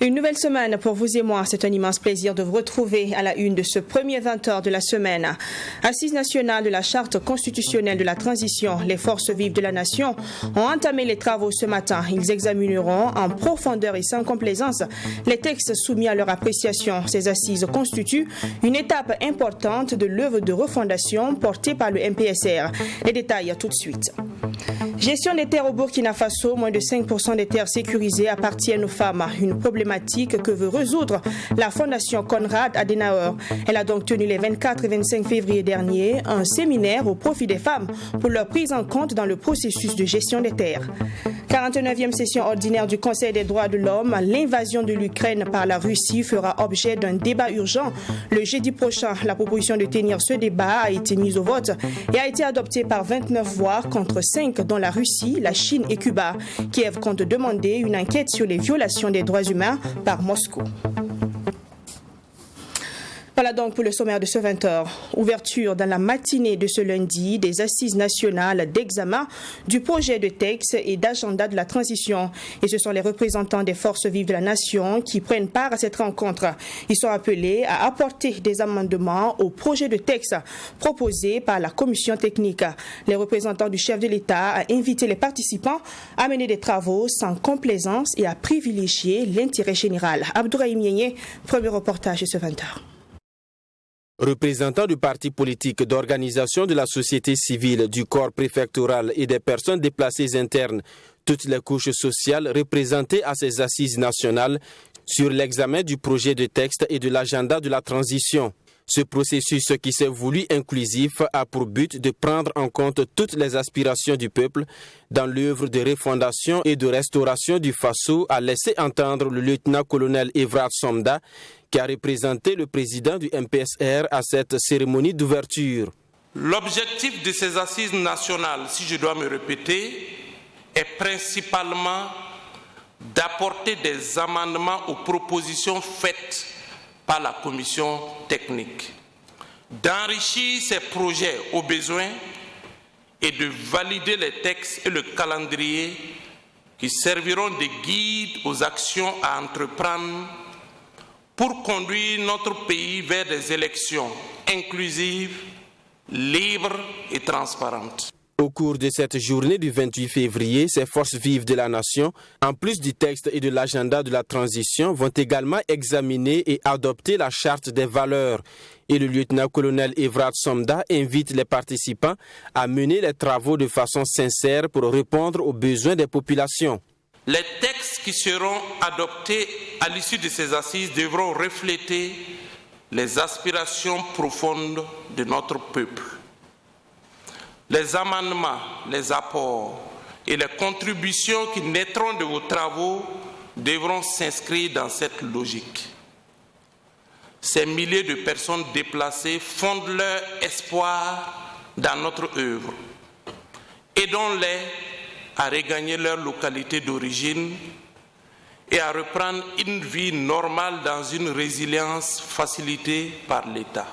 Une nouvelle semaine pour vous et moi. C'est un immense plaisir de vous retrouver à la une de ce premier 20h de la semaine. Assise nationale de la Charte constitutionnelle de la transition, les forces vives de la nation ont entamé les travaux ce matin. Ils examineront en profondeur et sans complaisance les textes soumis à leur appréciation. Ces assises constituent une étape importante de l'œuvre de refondation portée par le MPSR. Les détails tout de suite. Gestion des terres au Burkina Faso, moins de 5% des terres sécurisées appartiennent aux femmes. Une problématique que veut résoudre la Fondation Konrad Adenauer. Elle a donc tenu les 24 et 25 février dernier un séminaire au profit des femmes pour leur prise en compte dans le processus de gestion des terres. 49e session ordinaire du Conseil des droits de l'homme, l'invasion de l'Ukraine par la Russie fera objet d'un débat urgent. Le jeudi prochain, la proposition de tenir ce débat a été mise au vote et a été adoptée par 29 voix contre 5 dont la Russie, la Chine et Cuba. Kiev compte demander une enquête sur les violations des droits humains par Moscou. Voilà donc pour le sommaire de ce 20h. Ouverture dans la matinée de ce lundi des assises nationales d'examen du projet de texte et d'agenda de la transition. Et ce sont les représentants des forces vives de la nation qui prennent part à cette rencontre. Ils sont appelés à apporter des amendements au projet de texte proposé par la commission technique. Les représentants du chef de l'État ont invité les participants à mener des travaux sans complaisance et à privilégier l'intérêt général. Abdourahim Yénié, premier reportage de ce 20h. Représentants du parti politique, d'organisations de la société civile, du corps préfectoral et des personnes déplacées internes, toutes les couches sociales représentées à ces assises nationales sur l'examen du projet de texte et de l'agenda de la transition. Ce processus qui s'est voulu inclusif a pour but de prendre en compte toutes les aspirations du peuple dans l'œuvre de refondation et de restauration du Faso, a laissé entendre le lieutenant-colonel Evrard Somda, qui a représenté le président du MPSR à cette cérémonie d'ouverture. L'objectif de ces assises nationales, si je dois me répéter, est principalement d'apporter des amendements aux propositions faites par la commission technique, d'enrichir ces projets au besoin et de valider les textes et le calendrier qui serviront de guide aux actions à entreprendre pour conduire notre pays vers des élections inclusives, libres et transparentes. Au cours de cette journée du 28 février, ces forces vives de la nation, en plus du texte et de l'agenda de la transition, vont également examiner et adopter la charte des valeurs. Et le lieutenant-colonel Evrard Somda invite les participants à mener les travaux de façon sincère pour répondre aux besoins des populations. Les textes qui seront adoptés à l'issue de ces assises devront refléter les aspirations profondes de notre peuple. Les amendements, les apports et les contributions qui naîtront de vos travaux devront s'inscrire dans cette logique. Ces milliers de personnes déplacées fondent leur espoir dans notre œuvre. Aidons-les à regagner leur localité d'origine et à reprendre une vie normale dans une résilience facilitée par l'État.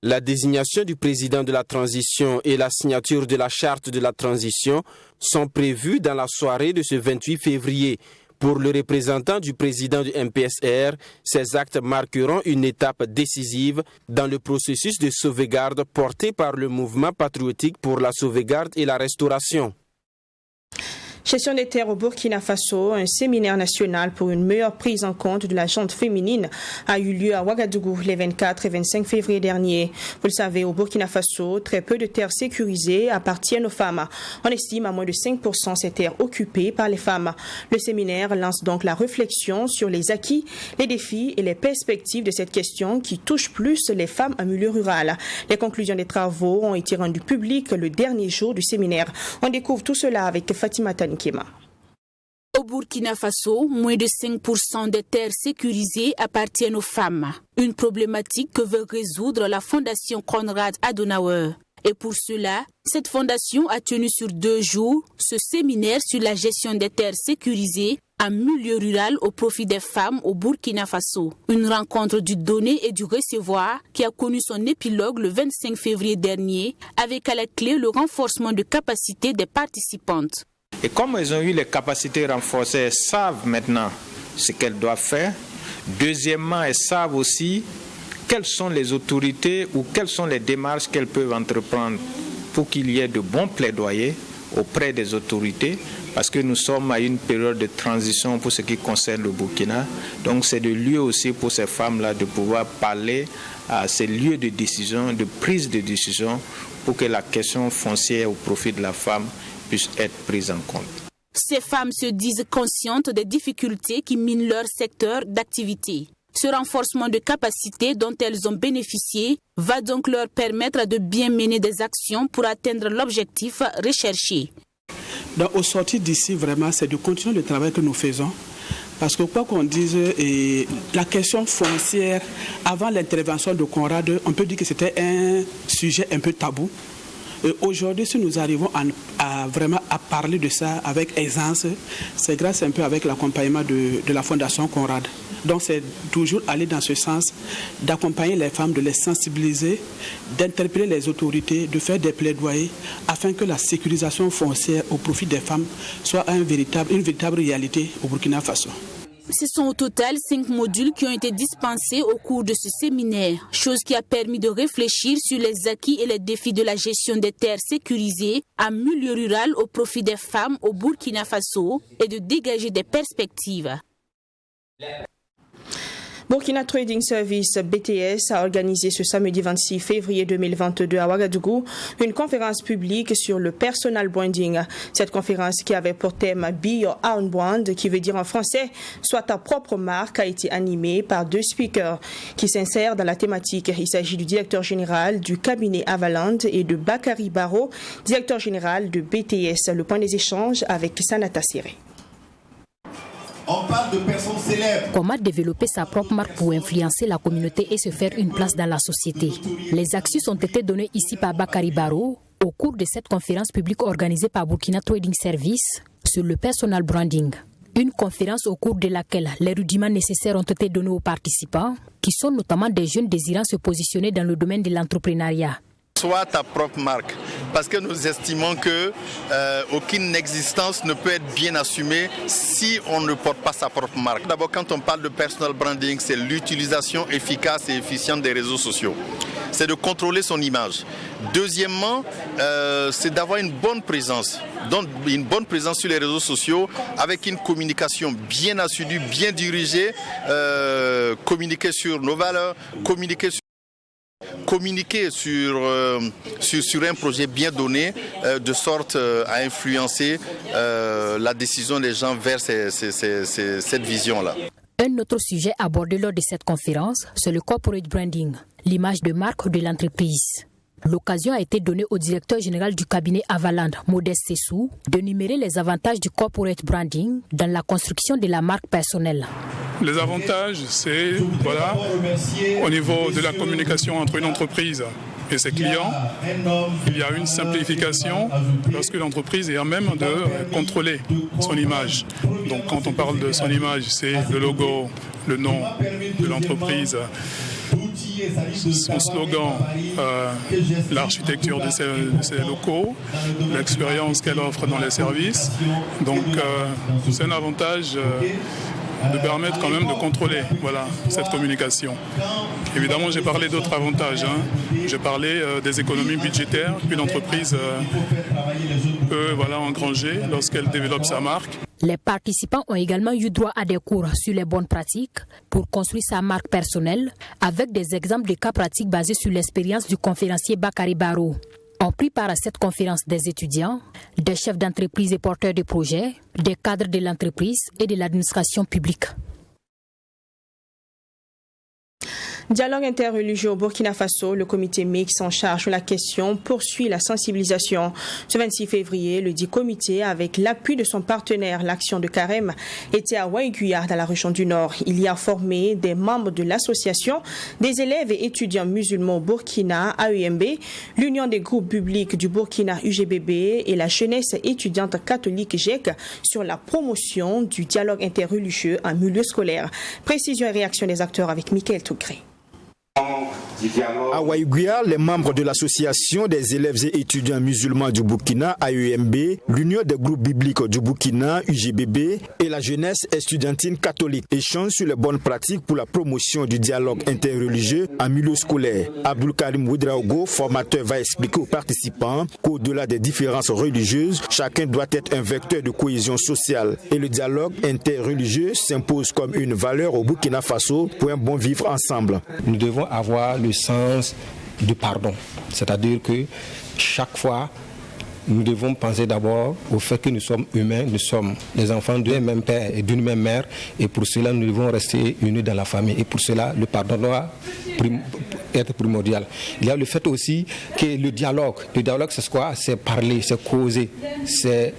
La désignation du président de la transition et la signature de la charte de la transition sont prévues dans la soirée de ce 28 février. Pour le représentant du président du MPSR, ces actes marqueront une étape décisive dans le processus de sauvegarde porté par le mouvement patriotique pour la sauvegarde et la restauration. Gestion des terres au Burkina Faso, un séminaire national pour une meilleure prise en compte de la gente féminine a eu lieu à Ouagadougou les 24 et 25 février dernier. Vous le savez, au Burkina Faso, très peu de terres sécurisées appartiennent aux femmes. On estime à moins de 5% ces terres occupées par les femmes. Le séminaire lance donc la réflexion sur les acquis, les défis et les perspectives de cette question qui touche plus les femmes en milieu rural. Les conclusions des travaux ont été rendues publiques le dernier jour du séminaire. On découvre tout cela avec Fatima Tani. Au Burkina Faso, moins de 5% des terres sécurisées appartiennent aux femmes. Une problématique que veut résoudre la Fondation Konrad Adenauer. Et pour cela, cette fondation a tenu sur 2 jours ce séminaire sur la gestion des terres sécurisées en milieu rural au profit des femmes au Burkina Faso. Une rencontre du donner et du recevoir qui a connu son épilogue le 25 février dernier avec à la clé le renforcement de capacités des participantes. Et comme elles ont eu les capacités renforcées, elles savent maintenant ce qu'elles doivent faire. Deuxièmement, elles savent aussi quelles sont les autorités ou quelles sont les démarches qu'elles peuvent entreprendre pour qu'il y ait de bons plaidoyers auprès des autorités, parce que nous sommes à une période de transition pour ce qui concerne le Burkina. Donc c'est le lieu aussi pour ces femmes-là de pouvoir parler à ces lieux de décision, de prise de décision, pour que la question foncière au profit de la femme puisse être prise en compte. Ces femmes se disent conscientes des difficultés qui minent leur secteur d'activité. Ce renforcement de capacité dont elles ont bénéficié va donc leur permettre de bien mener des actions pour atteindre l'objectif recherché. Donc, au sortir d'ici, vraiment, c'est de continuer le travail que nous faisons. Parce que quoi qu'on dise, la question foncière, avant l'intervention de Conrad, on peut dire que c'était un sujet un peu tabou. Et aujourd'hui, si nous arrivons à vraiment à parler de ça avec aisance, c'est grâce un peu avec l'accompagnement de la Fondation Conrad. Donc c'est toujours aller dans ce sens, d'accompagner les femmes, de les sensibiliser, d'interpeller les autorités, de faire des plaidoyers afin que la sécurisation foncière au profit des femmes soit une véritable réalité au Burkina Faso. Ce sont au total 5 modules qui ont été dispensés au cours de ce séminaire, chose qui a permis de réfléchir sur les acquis et les défis de la gestion des terres sécurisées en milieu rural au profit des femmes au Burkina Faso et de dégager des perspectives. Burkina Trading Service BTS a organisé ce samedi 26 février 2022 à Ouagadougou une conférence publique sur le personal branding. Cette conférence qui avait pour thème Be Your Own Brand, qui veut dire en français soit ta propre marque, a été animée par 2 speakers qui s'insèrent dans la thématique. Il s'agit du directeur général du cabinet Avaland et de Bakary Baro, directeur général de BTS. Le point des échanges avec Sanata Siré. On parle de personnes célèbres. Comment développer sa propre marque pour influencer la communauté et se faire une place dans la société? Les astuces ont été données ici par Bakary Baro au cours de cette conférence publique organisée par Burkina Trading Service sur le personal branding. Une conférence au cours de laquelle les rudiments nécessaires ont été donnés aux participants, qui sont notamment des jeunes désirant se positionner dans le domaine de l'entrepreneuriat. Sois ta propre marque, parce que nous estimons que aucune existence ne peut être bien assumée si on ne porte pas sa propre marque. D'abord, quand on parle de personal branding, c'est l'utilisation efficace et efficiente des réseaux sociaux. C'est de contrôler son image. Deuxièmement, c'est d'avoir une bonne présence. Donc, une bonne présence sur les réseaux sociaux avec une communication bien assidue, bien dirigée, communiquer sur nos valeurs, communiquer sur un projet bien donné, de sorte à influencer la décision des gens vers cette vision-là. Un autre sujet abordé lors de cette conférence, c'est le corporate branding, l'image de marque de l'entreprise. L'occasion a été donnée au directeur général du cabinet Avaland, Modeste Sessou, d'énumérer les avantages du corporate branding dans la construction de la marque personnelle. Les avantages, c'est au niveau de la communication entre une entreprise et ses clients, il y a une simplification lorsque l'entreprise est à même de contrôler son image. Donc quand on parle de son image, c'est le logo, le nom de l'entreprise, son slogan, l'architecture de ses locaux, l'expérience qu'elle offre dans les services. Donc c'est un avantage de permettre quand même de contrôler cette communication. Évidemment, j'ai parlé d'autres avantages. J'ai parlé des économies budgétaires qu'une entreprise peut engranger lorsqu'elle développe sa marque. Les participants ont également eu droit à des cours sur les bonnes pratiques pour construire sa marque personnelle avec des exemples de cas pratiques basés sur l'expérience du conférencier Bakary Baro. Ont pris part à cette conférence des étudiants, des chefs d'entreprise et porteurs de projets, des cadres de l'entreprise et de l'administration publique. Dialogue interreligieux au Burkina Faso, le comité mixte en charge de la question poursuit la sensibilisation. Ce 26 février, le dit comité, avec l'appui de son partenaire, l'Action de Carême, était à Waïguya, dans la région du Nord. Il y a formé des membres de l'association des élèves et étudiants musulmans au Burkina, AEMB, l'Union des groupes publics du Burkina, UGBB, et la jeunesse étudiante catholique GEC sur la promotion du dialogue interreligieux en milieu scolaire. Précision et réaction des acteurs avec Michael Tougré. À Waïguya, les membres de l'association des élèves et étudiants musulmans du Burkina, AEMB, l'Union des groupes bibliques du Burkina, UGBB, et la jeunesse estudiantine catholique échangent sur les bonnes pratiques pour la promotion du dialogue interreligieux en milieu scolaire. Abdul Karim Ouedraogo, formateur, va expliquer aux participants qu'au-delà des différences religieuses, chacun doit être un vecteur de cohésion sociale. Et le dialogue interreligieux s'impose comme une valeur au Burkina Faso pour un bon vivre ensemble. Nous devons avoir le sens du pardon. C'est-à-dire que chaque fois, nous devons penser d'abord au fait que nous sommes humains, nous sommes les enfants d'un même père et d'une même mère, et pour cela, nous devons rester unis dans la famille. Et pour cela, le pardon doit être primordial. Il y a le fait aussi que le dialogue, c'est quoi? C'est parler, c'est causer, c'est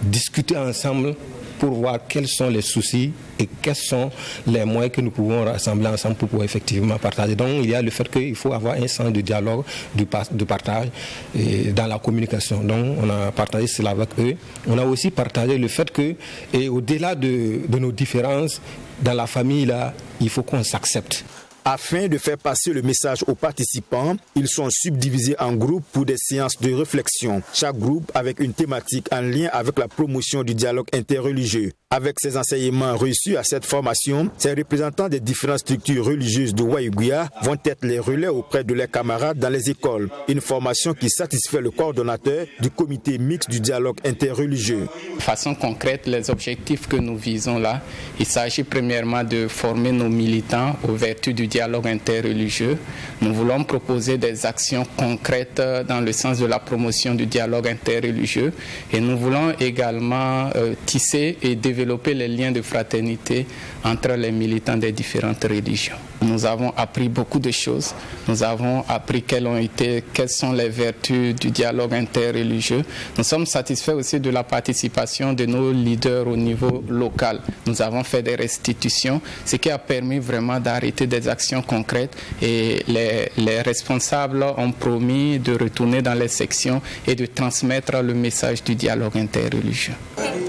discuter ensemble pour voir quels sont les soucis et quels sont les moyens que nous pouvons rassembler ensemble pour pouvoir effectivement partager. Donc il y a le fait qu'il faut avoir un sens de dialogue, de partage dans la communication. Donc on a partagé cela avec eux. On a aussi partagé le fait que, et au-delà de nos différences, dans la famille, là, il faut qu'on s'accepte. Afin de faire passer le message aux participants, ils sont subdivisés en groupes pour des séances de réflexion. Chaque groupe avec une thématique en lien avec la promotion du dialogue interreligieux. Avec ces enseignements reçus à cette formation, ces représentants des différentes structures religieuses de Waïguya vont être les relais auprès de leurs camarades dans les écoles. Une formation qui satisfait le coordonnateur du comité mixte du dialogue interreligieux. De façon concrète, les objectifs que nous visons là, il s'agit premièrement de former nos militants aux vertus du dialogue interreligieux. Nous voulons proposer des actions concrètes dans le sens de la promotion du dialogue interreligieux et nous voulons également tisser et développer les liens de fraternité entre les militants des différentes religions. Nous avons appris beaucoup de choses. Nous avons appris quelles sont les vertus du dialogue interreligieux. Nous sommes satisfaits aussi de la participation de nos leaders au niveau local. Nous avons fait des restitutions, ce qui a permis vraiment d'arrêter des actions concrètes et les responsables ont promis de retourner dans les sections et de transmettre le message du dialogue interreligieux.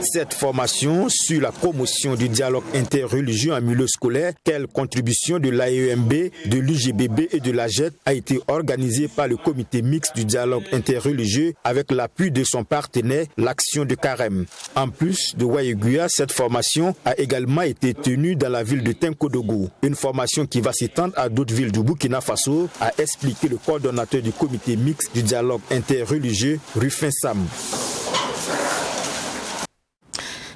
Cette formation sur la promotion du dialogue interreligieux en milieu scolaire, quelle contribution de l'AEMB, de l'UGBB et de la GEC a été organisée par le comité mixte du dialogue interreligieux avec l'appui de son partenaire, l'Action de Carême. En plus de Waïguya, cette formation a également été tenue dans la ville de Tenkodougou. Une formation qui va s'étendre à d'autres villes du Burkina Faso, a expliqué le coordonnateur du comité mixte du dialogue interreligieux, Rufin Sam.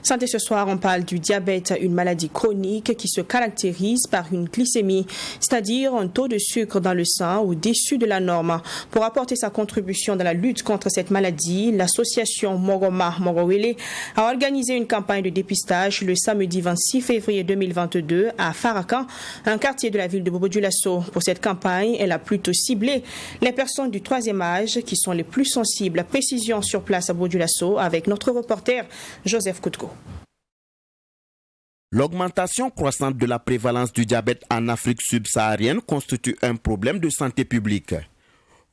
Santé ce soir, on parle du diabète, une maladie chronique qui se caractérise par une glycémie, c'est-à-dire un taux de sucre dans le sang au-dessus de la norme. Pour apporter sa contribution dans la lutte contre cette maladie, l'association Moroma Morowele a organisé une campagne de dépistage le samedi 26 février 2022 à Farakan, un quartier de la ville de Bobo-Dioulasso. Pour cette campagne, elle a plutôt ciblé les personnes du troisième âge qui sont les plus sensibles. Précision sur place à Bobo-Dioulasso avec notre reporter Joseph Koutko. L'augmentation croissante de la prévalence du diabète en Afrique subsaharienne constitue un problème de santé publique.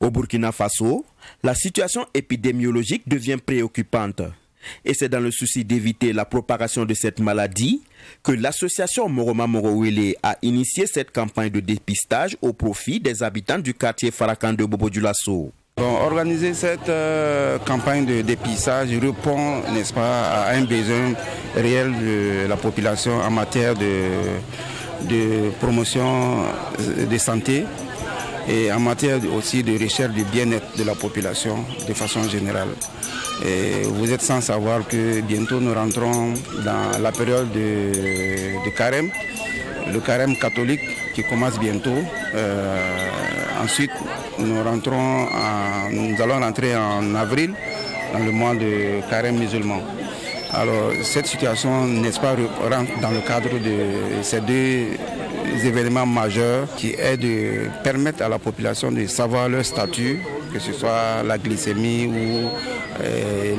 Au Burkina Faso, la situation épidémiologique devient préoccupante. Et c'est dans le souci d'éviter la propagation de cette maladie que l'association Moroma Morowele a initié cette campagne de dépistage au profit des habitants du quartier Farakan de Bobo-Dioulasso. Organiser cette campagne de dépistage répond, n'est-ce pas, à un besoin réel de la population en matière de promotion de santé et en matière aussi de recherche du bien-être de la population de façon générale. Et vous êtes sans savoir que bientôt nous rentrons dans la période de carême, le carême catholique qui commence bientôt. Ensuite, nous allons rentrer en avril dans le mois de carême musulman. Alors, cette situation, n'est-ce pas, rentre dans le cadre de ces deux événements majeurs qui est de permettre à la population de savoir leur statut, que ce soit la glycémie ou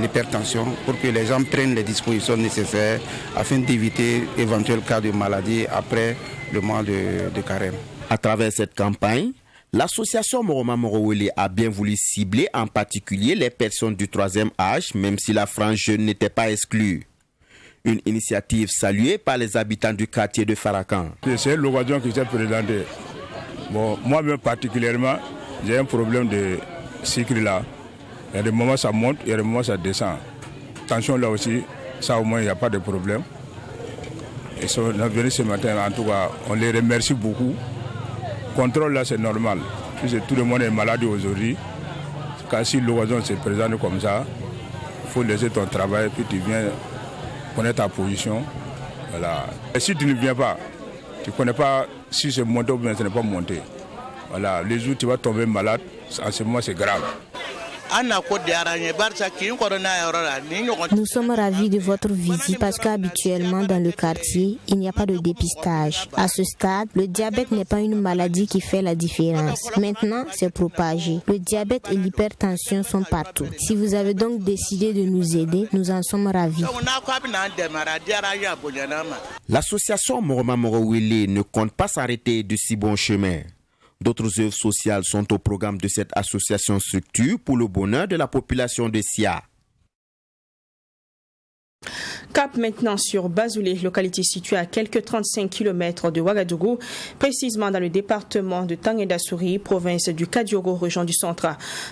l'hypertension, pour que les gens prennent les dispositions nécessaires afin d'éviter éventuels cas de maladie après le mois de carême. À travers cette campagne, l'association Moroma Morowele a bien voulu cibler en particulier les personnes du 3e âge, même si la frange jeune n'était pas exclue. Une initiative saluée par les habitants du quartier de Farakan. C'est l'occasion qui s'est présentée. Bon, moi-même particulièrement, j'ai un problème de cycle là. Il y a des moments ça monte, il y a des moments ça descend. Tension là aussi, ça au moins il n'y a pas de problème. Ils sont venus ce matin, en tout cas, on les remercie beaucoup. Contrôle là c'est normal. Puisque tout le monde est malade aujourd'hui. Quand si l'occasion se présente comme ça, il faut laisser ton travail puis tu viens connaître ta position. Voilà. Et si tu ne viens pas, tu ne connais pas si c'est monté ou bien ce n'est pas monté. Voilà. Les jours où tu vas tomber malade, en ce moment c'est grave. Nous sommes ravis de votre visite parce qu'habituellement dans le quartier, il n'y a pas de dépistage. À ce stade, le diabète n'est pas une maladie qui fait la différence. Maintenant, c'est propagé. Le diabète et l'hypertension sont partout. Si vous avez donc décidé de nous aider, nous en sommes ravis. L'association Moroma Morowele ne compte pas s'arrêter de si bon chemin. D'autres œuvres sociales sont au programme de cette association structure pour le bonheur de la population de Sia. Cap maintenant sur Bazoulé, localité située à quelques 35 km de Ouagadougou, précisément dans le département de Tanguendasouri, province du Kadiogo, région du centre.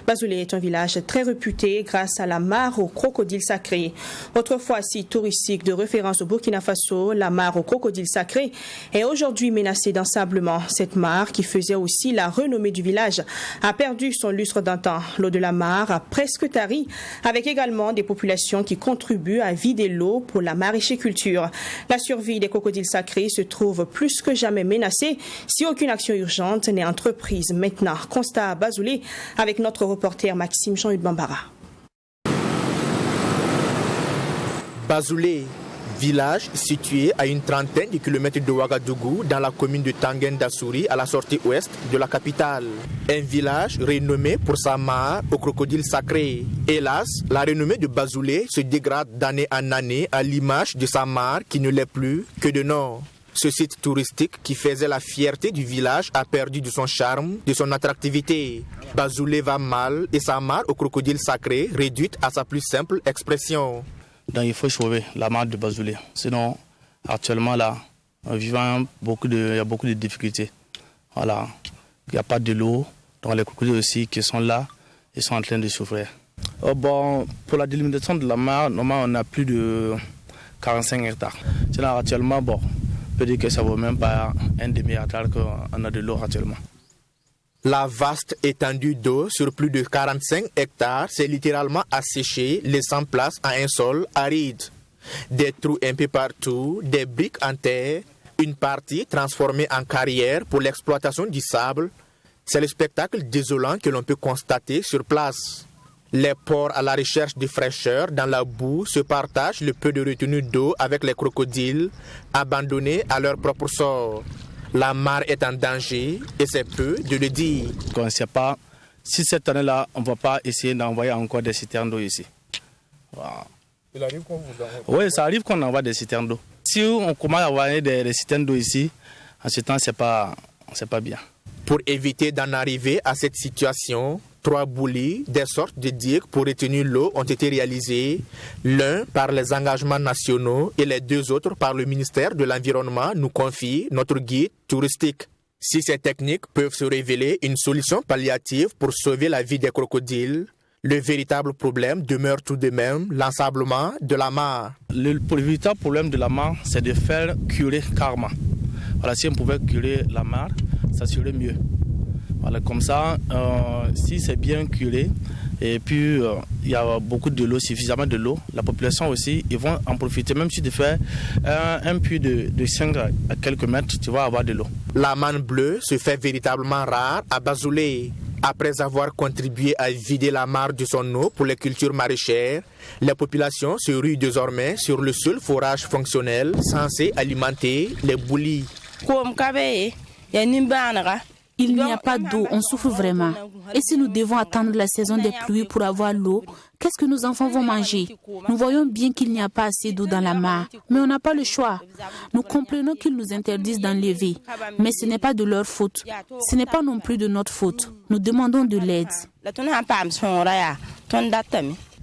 Bazoulé est un village très réputé grâce à la mare aux crocodiles sacrés. Autrefois site touristique de référence au Burkina Faso, la mare aux crocodiles sacrés est aujourd'hui menacée d'ensablement. Cette mare, qui faisait aussi la renommée du village, a perdu son lustre d'antan. L'eau de la mare a presque tari, avec également des populations qui contribuent à vider l'eau pour la maraîchiculture. La survie des crocodiles sacrés se trouve plus que jamais menacée si aucune action urgente n'est entreprise maintenant. Constat à Bazoulé avec notre reporter Maxime Jean-Hugues Bambara. Bazoulé, village situé à une trentaine de kilomètres de Ouagadougou dans la commune de Tanguendasouri à la sortie ouest de la capitale. Un village renommé pour sa mare aux crocodiles sacrés. Hélas, la renommée de Bazoulé se dégrade d'année en année à l'image de sa mare qui ne l'est plus que de nom. Ce site touristique qui faisait la fierté du village a perdu de son charme, de son attractivité. Bazoulé va mal et sa mare aux crocodiles sacrés réduite à sa plus simple expression. Donc il faut sauver la mare de Bazoulé. Sinon, actuellement là, en vivant il y a beaucoup de difficultés. Voilà, il n'y a pas de l'eau. Donc les crocodiles aussi qui sont là, ils sont en train de souffrir. Pour la délimitation de la mare, normalement on a plus de 45 hectares. Sinon actuellement, on peut dire que ça ne vaut même pas un demi-hectare qu'on a de l'eau actuellement. La vaste étendue d'eau sur plus de 45 hectares s'est littéralement asséchée, laissant place à un sol aride. Des trous un peu partout, des briques en terre, une partie transformée en carrière pour l'exploitation du sable. C'est le spectacle désolant que l'on peut constater sur place. Les porcs à la recherche de fraîcheur dans la boue se partagent le peu de retenue d'eau avec les crocodiles, abandonnés à leur propre sort. La mare est en danger et c'est peu de le dire. On ne sait pas si cette année-là, on ne va pas essayer d'envoyer encore des citernes d'eau ici. Voilà. Il arrive qu'on vous envoie? Oui, ça arrive qu'on envoie des citernes d'eau. Si on commence à envoyer des citernes d'eau ici, en ce temps, c'est pas bien. Pour éviter d'en arriver à cette situation, 3 boulis, des sortes de digues pour retenir l'eau, ont été réalisés, l'un par les engagements nationaux et les 2 autres par le ministère de l'Environnement, nous confie notre guide touristique. Si ces techniques peuvent se révéler une solution palliative pour sauver la vie des crocodiles, le véritable problème demeure tout de même l'ensablement de la mare. Le véritable problème de la mare, c'est de faire curer carrément. Voilà, si on pouvait curer la mare, ça serait mieux. Voilà, comme ça, si c'est bien curé, et puis il y a beaucoup de l'eau, suffisamment de l'eau, la population aussi, ils vont en profiter. Même si tu fais un puits de 5 à quelques mètres, tu vas avoir de l'eau. La manne bleue se fait véritablement rare à Bazoulé. Après avoir contribué à vider la mare de son eau pour les cultures maraîchères, les populations se ruent désormais sur le seul forage fonctionnel censé alimenter les boulis. Il n'y a pas d'eau, on souffre vraiment. Et si nous devons attendre la saison des pluies pour avoir l'eau, qu'est-ce que nos enfants vont manger? Nous voyons bien qu'il n'y a pas assez d'eau dans la mare, mais on n'a pas le choix. Nous comprenons qu'ils nous interdisent d'enlever, mais ce n'est pas de leur faute. Ce n'est pas non plus de notre faute. Nous demandons de l'aide.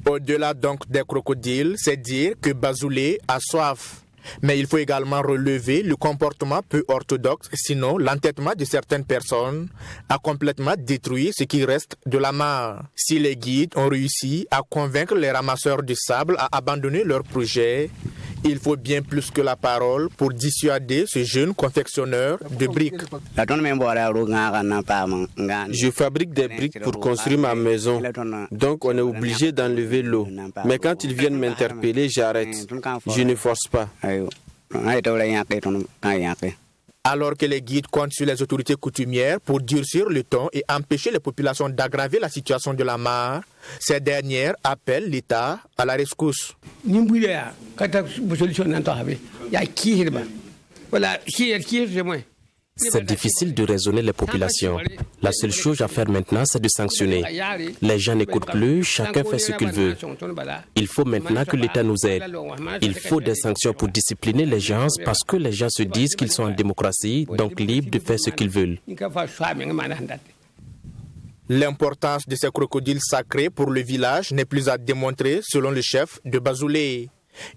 Au-delà donc des crocodiles, c'est dire que Bazoulé a soif. Mais il faut également relever le comportement peu orthodoxe, sinon l'entêtement de certaines personnes a complètement détruit ce qui reste de la mare. Si les guides ont réussi à convaincre les ramasseurs de sable à abandonner leur projet, il faut bien plus que la parole pour dissuader ce jeune confectionneur de briques. Je fabrique des briques pour construire ma maison, donc on est obligé d'enlever l'eau. Mais quand ils viennent m'interpeller, j'arrête. Je ne force pas. Alors que les guides comptent sur les autorités coutumières pour durcir le ton et empêcher les populations d'aggraver la situation de la mare, ces dernières appellent l'État à la rescousse. C'est difficile de raisonner les populations. La seule chose à faire maintenant, c'est de sanctionner. Les gens n'écoutent plus, chacun fait ce qu'il veut. Il faut maintenant que l'État nous aide. Il faut des sanctions pour discipliner les gens parce que les gens se disent qu'ils sont en démocratie, donc libres de faire ce qu'ils veulent. L'importance de ces crocodiles sacrés pour le village n'est plus à démontrer selon le chef de Bazoulé.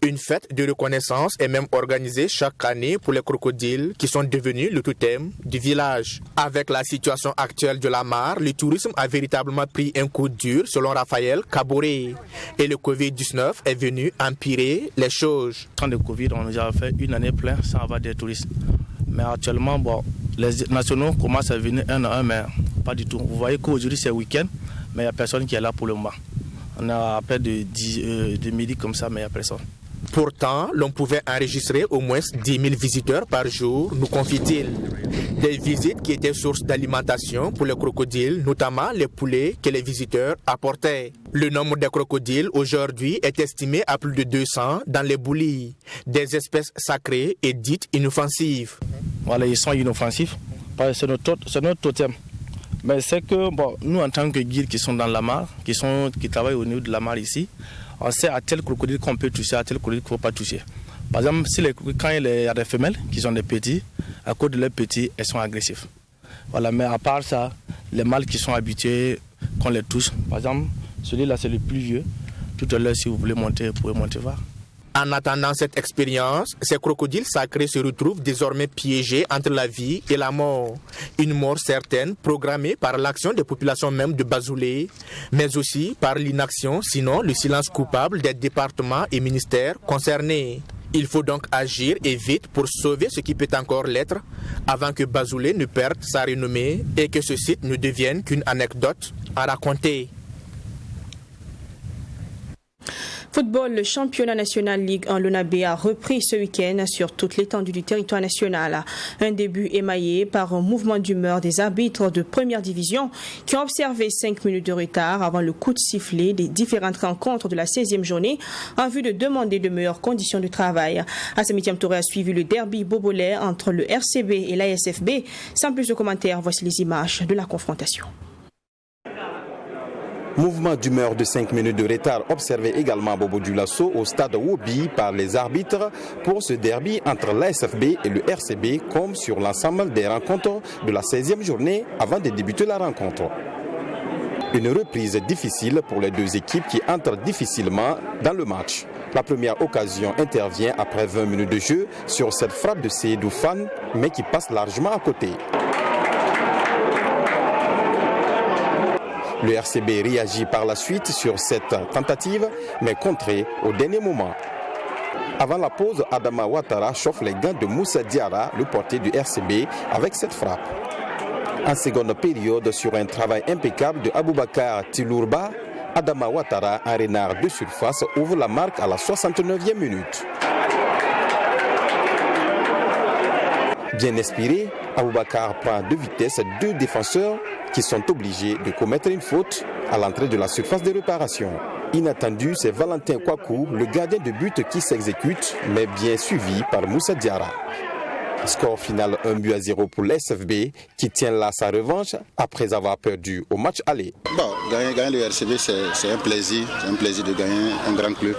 Une fête de reconnaissance est même organisée chaque année pour les crocodiles qui sont devenus le totem du village. Avec la situation actuelle de la mare, le tourisme a véritablement pris un coup dur selon Raphaël Kaboré. Et le Covid-19 est venu empirer les choses. Quand le Covid, on a déjà fait une année pleine sans avoir des touristes. Mais actuellement, les nationaux commencent à venir un à un, mais pas du tout. Vous voyez qu'aujourd'hui c'est week-end, mais il n'y a personne qui est là pour le moment. On a à peine de midi comme ça, mais il n'y a personne. Pourtant, l'on pouvait enregistrer au moins 10 000 visiteurs par jour, nous confie-t-il. Des visites qui étaient source d'alimentation pour les crocodiles, notamment les poulets que les visiteurs apportaient. Le nombre de crocodiles aujourd'hui est estimé à plus de 200 dans les boulis, des espèces sacrées et dites inoffensives. Voilà, ils sont inoffensifs, c'est notre totem. Mais c'est que nous, en tant que guides qui sont dans la mare, qui travaillent au niveau de la mare ici, on sait à tel crocodile qu'on peut toucher, à tel crocodile qu'il ne faut pas toucher. Par exemple, quand il y a des femelles qui sont des petits, à cause de leurs petits, elles sont agressives. Voilà, mais à part ça, les mâles qui sont habitués, qu'on les touche, par exemple, celui-là c'est le plus vieux. Tout à l'heure, si vous voulez monter, vous pouvez monter voir. En attendant cette expérience, ces crocodiles sacrés se retrouvent désormais piégés entre la vie et la mort. Une mort certaine, programmée par l'action des populations même de Bazoulé, mais aussi par l'inaction, sinon le silence coupable des départements et ministères concernés. Il faut donc agir et vite pour sauver ce qui peut encore l'être, avant que Bazoulé ne perde sa renommée et que ce site ne devienne qu'une anecdote à raconter. Football, le championnat national Ligue 1 Lonabé a repris ce week-end sur toute l'étendue du territoire national. Un début émaillé par un mouvement d'humeur des arbitres de première division qui ont observé 5 minutes de retard avant le coup de sifflet des différentes rencontres de la 16e journée en vue de demander de meilleures conditions de travail. À ce 8e tour a suivi le derby bobolais entre le RCB et l'ASFB. Sans plus de commentaires, voici les images de la confrontation. Mouvement d'humeur de 5 minutes de retard observé également à Bobo Dioulasso au stade Wobi par les arbitres pour ce derby entre l'ASFB et le RCB comme sur l'ensemble des rencontres de la 16e journée avant de débuter la rencontre. Une reprise difficile pour les deux équipes qui entrent difficilement dans le match. La première occasion intervient après 20 minutes de jeu sur cette frappe de Seydou Fan mais qui passe largement à côté. Le RCB réagit par la suite sur cette tentative, mais contrée au dernier moment. Avant la pause, Adama Ouattara chauffe les gants de Moussa Diarra, le portier du RCB, avec cette frappe. En seconde période, sur un travail impeccable de Aboubakar Tilourba, Adama Ouattara, un renard de surface, ouvre la marque à la 69e minute. Bien inspiré, Aboubakar prend de vitesse deux défenseurs qui sont obligés de commettre une faute à l'entrée de la surface de réparation. Inattendu, c'est Valentin Kwaku, le gardien de but qui s'exécute, mais bien suivi par Moussa Diarra. Score final 1-0 pour l'SFB qui tient là sa revanche après avoir perdu au match aller. Bon, gagner le RCB c'est un plaisir de gagner un grand club.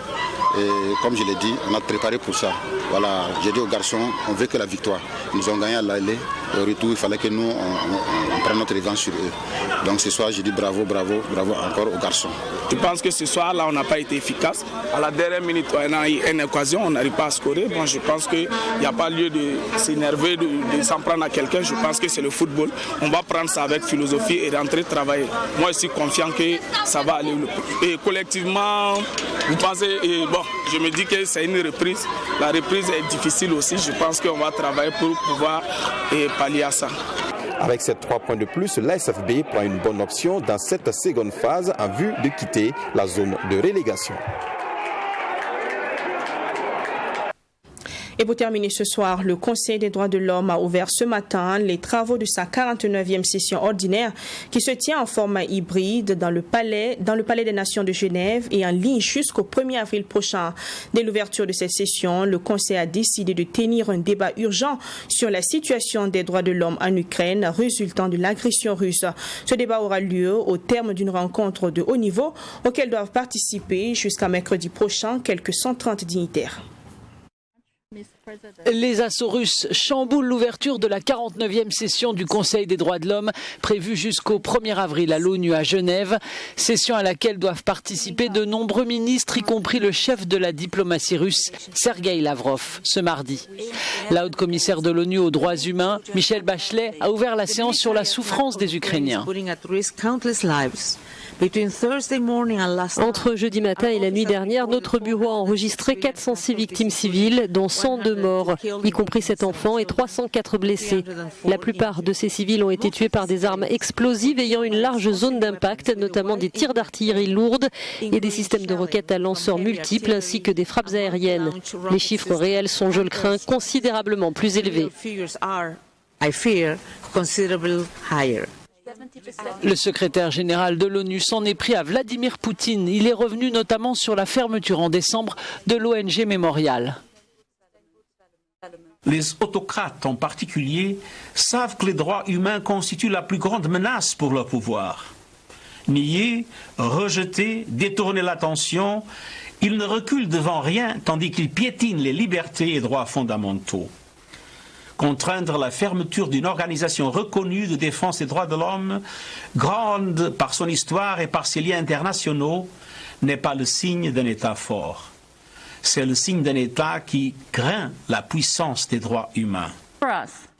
Et comme je l'ai dit, on a préparé pour ça. Voilà, j'ai dit aux garçons, on veut que la victoire. Ils nous ont gagné à l'aller. Au retour, il fallait que nous, on prenne notre revanche sur eux. Donc ce soir, j'ai dit bravo encore aux garçons. Je pense que ce soir-là, on n'a pas été efficace. À la dernière minute, on a eu une occasion, on n'arrive pas à scorer. Bon, je pense qu'il n'y a pas lieu de s'énerver, de s'en prendre à quelqu'un. Je pense que c'est le football. On va prendre ça avec philosophie et rentrer travailler. Moi, je suis confiant que ça va aller. Et collectivement, vous pensez... bon, je me dis que c'est une reprise. La reprise est difficile aussi. Je pense qu'on va travailler pour pouvoir pallier à ça. Avec ces 3 points de plus, l'ASFB prend une bonne option dans cette seconde phase en vue de quitter la zone de relégation. Et pour terminer ce soir, le Conseil des droits de l'homme a ouvert ce matin les travaux de sa 49e session ordinaire qui se tient en format hybride dans le Palais des Nations de Genève et en ligne jusqu'au 1er avril prochain. Dès l'ouverture de cette session, le Conseil a décidé de tenir un débat urgent sur la situation des droits de l'homme en Ukraine résultant de l'agression russe. Ce débat aura lieu au terme d'une rencontre de haut niveau auquel doivent participer jusqu'à mercredi prochain quelques 130 dignitaires. Les assauts russes chamboulent l'ouverture de la 49e session du Conseil des droits de l'homme prévue jusqu'au 1er avril à l'ONU à Genève, session à laquelle doivent participer de nombreux ministres, y compris le chef de la diplomatie russe, Sergueï Lavrov, ce mardi. La haute commissaire de l'ONU aux droits humains, Michelle Bachelet, a ouvert la séance sur la souffrance des Ukrainiens. Entre jeudi matin et la nuit dernière, notre bureau a enregistré 406 victimes civiles, dont 102 morts, y compris 7 enfants et 304 blessés. La plupart de ces civils ont été tués par des armes explosives ayant une large zone d'impact, notamment des tirs d'artillerie lourde et des systèmes de roquettes à lanceurs multiples ainsi que des frappes aériennes. Les chiffres réels sont, je le crains, considérablement plus élevés. Le secrétaire général de l'ONU s'en est pris à Vladimir Poutine. Il est revenu notamment sur la fermeture en décembre de l'ONG Memorial. Les autocrates en particulier savent que les droits humains constituent la plus grande menace pour leur pouvoir. Nier, rejeter, détourner l'attention, ils ne reculent devant rien tandis qu'ils piétinent les libertés et droits fondamentaux. Contraindre la fermeture d'une organisation reconnue de défense des droits de l'homme, grande par son histoire et par ses liens internationaux, n'est pas le signe d'un État fort. C'est le signe d'un État qui craint la puissance des droits humains.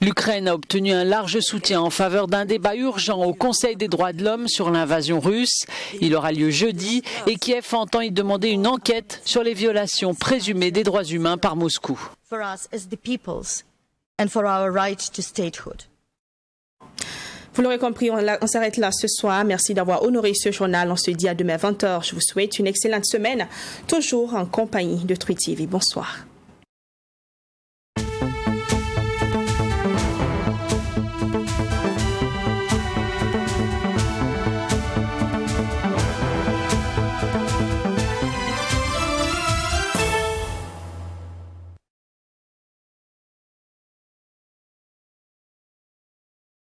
L'Ukraine a obtenu un large soutien en faveur d'un débat urgent au Conseil des droits de l'homme sur l'invasion russe. Il aura lieu jeudi et Kiev entend y demander une enquête sur les violations présumées des droits humains par Moscou. Vous l'aurez compris, on s'arrête là ce soir. Merci d'avoir honoré ce journal. On se dit à demain 20h. Je vous souhaite une excellente semaine, toujours en compagnie de Truy TV. Bonsoir.